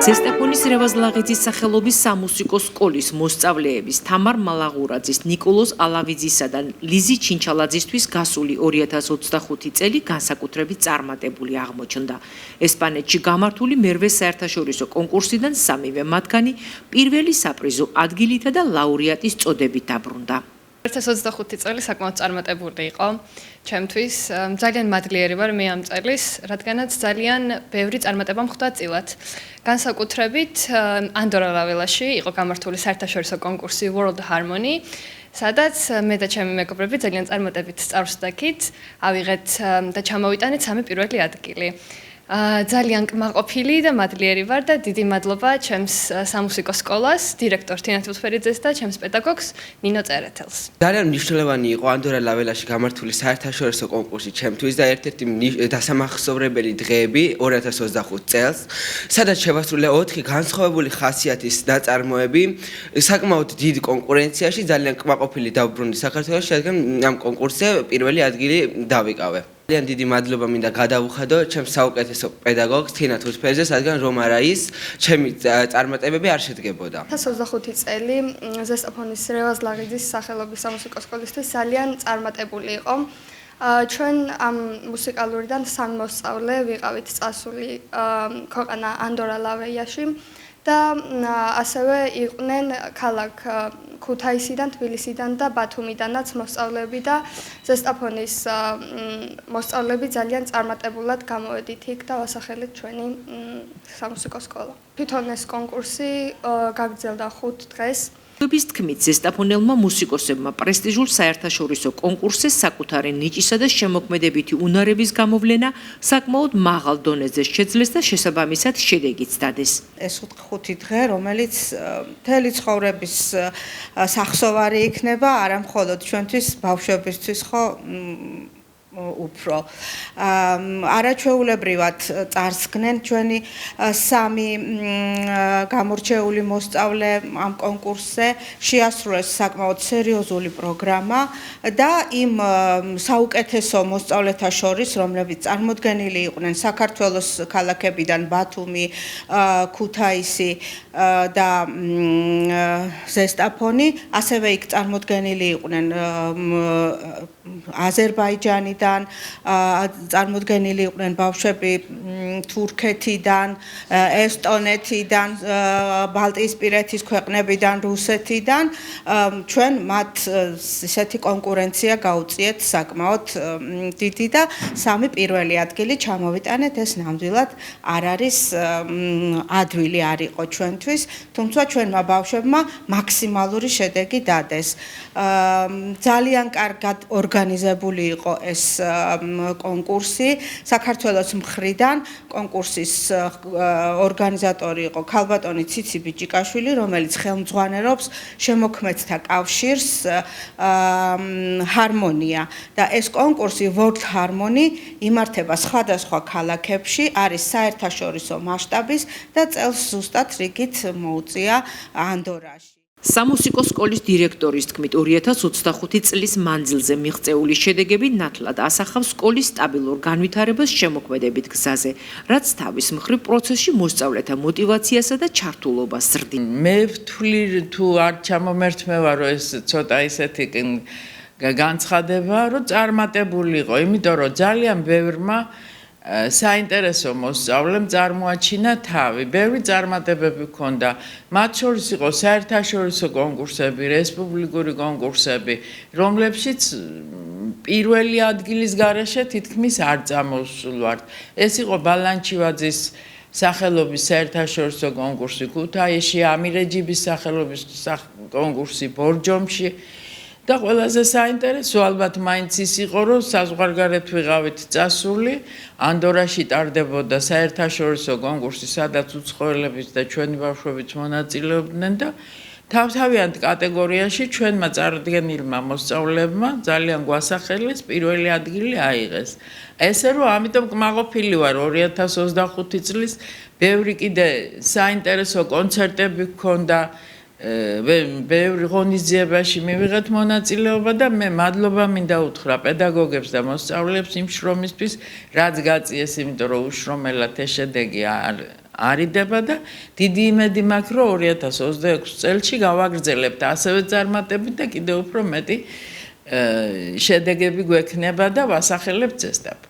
ზესტაფონის რევაზლაღიძის სახელობის სამუსიკო სკოლის მოსწავლეების თამარ მალაღურაძის, ნიკოლოზ ალავიძისა და ლიზი ჩინჩალაძისთვის გასული 2025 წელი განსაკუთრებით წარმატებული აღმოჩნდა. ესპანეთში გამართული მერვე საერთაშორისო კონკურსიდან სამივე მათგანი პირველი საპრიზო ადგილითა და ლაურეატის წოდებით დაბრუნდა. 2025 წელი საკმაოდ წარმატებული იყო ჩემთვის. ძალიან მადლიერი ვარ მე ამ წელს, რადგანაც ძალიან ბევრი წარმატება მხვდა წილად. განსაკუთრებით ანდორა ლაველაში იყო გამართული საერთაშორისო კონკურსი World Harmony, სადაც მე და ჩემი მეგობრები ძალიან წარმატებით სწავლს დაგით, ავიღეთ და ჩამოვიტანეთ სამი პირველი ადგილი. ძალიან კმაყოფილი და მადლიერი ვარ და დიდი მადლობა ჩემს სამუსიკო სკოლას, დირექტორ თინა თუთფერიძეს და ჩემს პედაგოგს ნინო წერეთელს. ძალიან მნიშვნელოვანი იყო ანდორა ლაველაში გამართული საერთაშორისო კონკურსი ჩემთვის და ერთ-ერთი დასამახსოვრებელი დღეები 2025 წელს, სადაც შევასრულე 4 განსხვავებული ხასიათის ნაწარმოები, საკმაოდ დიდ კონკურენციაში ძალიან კმაყოფილი დავბრუნდი საქართველოში, რადგან ამ კონკურსზე პირველი ადგილი დავიკავე. ძალიან დიდი მადლობა მინდა გადავუხადო ჩემს საუკეთესო პედაგოგს თინა თუთფერიძეს, რადგან რომ არა ის, ჩემი წარმატებები არ შედგებოდა. 2025 წელი ზესტაფონის რევაზლაღიძის სახელობის სამუსიკო სკოლისთვის ძალიან წარმატებული იყო. ჩვენ ამ მუსიკალურიდან 3 მოსწავლე ვიყავით წასული ქვეყანა ანდორა ლავეიაში და ასევე იყვნენ ქალაქ ქუთაისიდან, თბილისიდან და ბათუმიდანაც მოსწავლეები და ზესტაფონის მოსწავლეები ძალიან წარმატებულად გამოვედით იქ და ვასახელეთ ჩვენი სამუსიკო სკოლა. თვითონ ეს კონკურსი გაგრძელდა 5 დღეს. ობის თქმით, ზესტაფონელმა მუსიკოსებმა პრესტიჟულ საერთაშორისო კონკურსზე საკუთარი ნიჭისა და შემოქმედებითი უნარების გამოვლენა საკმაოდ მაღალ დონეზე შეძლეს და შესაბამისად შედეგიც დადეს. ეს 5 დღე, რომელიც მთელი ცხოვრების სახსოვარი იქნება, არა მხოლოდ ჩვენთვის, ბავშვებისთვის, ხო უფრო არაჩვეულებრივად წარსგნენ ჩვენი 3 გამორჩეული მოსწავლე ამ კონკურსზე, შეასრულეს საკმაოდ სერიოზული პროგრამა და იმ საუკეთესო მოსწავლეთა შორის, რომლებიც წარმოდგენილი იყვნენ საქართველოს ქალაქებიდან ბათუმი, ქუთაისი და ზესტაფონი, ასევე იქ წარმოდგენილი იყვნენ აზერბაიჯანიდან, წარმოდგენილი იყვნენ ბავშვები თურქეთიდან, ესტონეთიდან, ბალტიისპირეთის ქვეყნებიდან, რუსეთიდან. ჩვენ მათ ისეთი კონკურენცია გაუწიეთ საკმაოდ დიდი და 3 პირველი ადგილი ჩამოვიტანეთ. ეს ნამდვილად არ არის ადვილი არ იყო ჩვენთვის, თუმცა ჩვენმა ბავშვებმა მაქსიმალური შედეგი დადეს. ძალიან კარგად ორგანიზებული იყო ეს კონკურსი საქართველოს მხრიდან. კონკურსის ორგანიზატორი იყო ქალბატონი ციცი ბიჭიკაშვილი, რომელიც ხელმძღვანელობს შემოქმედთა კავშირს ჰარმონია და ეს კონკურსი World Harmony იმართება სხვადასხვა ქალაქებში, არის საერთაშორისო მასშტაბის და წელს ზუსტად რიგით მოუწია ანდორაში. სამუსიკო სკოლის დირექტორის თქმით, 2025 წლის მანძილზე მიღწეული შედეგები ნათლად ასახავს სკოლის სტაბილურ განვითარებას შემოქმედებით გზაზე, რაც თავის მხრივ პროცესში მოსწავლეთა მოტივაციასა და ჩართულობას ზრდიდა. მე ვთვლი თუ არ ჩამომერთმევა, რომ ეს ცოტა ისეთი განცხადება, რომ წარმატებული იყო, იმიტომ რომ ძალიან ბევრმა საინტერესო მოსწავლემ წარმოაჩინა თავი, ბევრი წარმატებები ჰქონდა. მათ შორის იყო საერთაშორისო კონკურსები, რესპუბლიკური კონკურსები, რომლებშიც პირველი ადგილის გარეშე თითქმის არ წამოსულვართ. ეს იყო ბალანჩივაძის სახელობის საერთაშორისო კონკურსი ქუთაისში, ამირეჯიბის სახელობის კონკურსი ბორჯომში. და ყველაზე საინტერესო ალბათ მაინც ის იყო, რომ საზღვარგარეთ ვიყავით წასული, ანდორაში ტარდებოდა საერთაშორისო კონკურსი, სადაც უცხოელების და ჩვენი ბავშვებიც მონაწილეობდნენ და თავთავიანთ კატეგორიაში ჩვენმა წარდგენილმა მოსწავლეებმა ძალიან გვასახელეს პირველი ადგილი აიღეს. ესე რომ ამიტომ კმაყოფილი ვარ 2025 წლის ბევრი კიდე საინტერესო კონცერტები გქონდა. ბევრი ღონისძიებაში მივიღეთ მონაწილეობა და მე მადლობა მინდა უთხრა პედაგოგებს და მოსწავლეებს იმ შრომისთვის, რაც გაწიეს, იმიტომ რომ უშრომელად ეს შედეგი არიდება და დიდი იმედი მაქვს, რომ 2026 წელში გავაგრძელებთ ასევე წარმატებით და კიდევ უფრო მეტი შედეგები გვექნება და ვასახელებთ ზესტაფონს.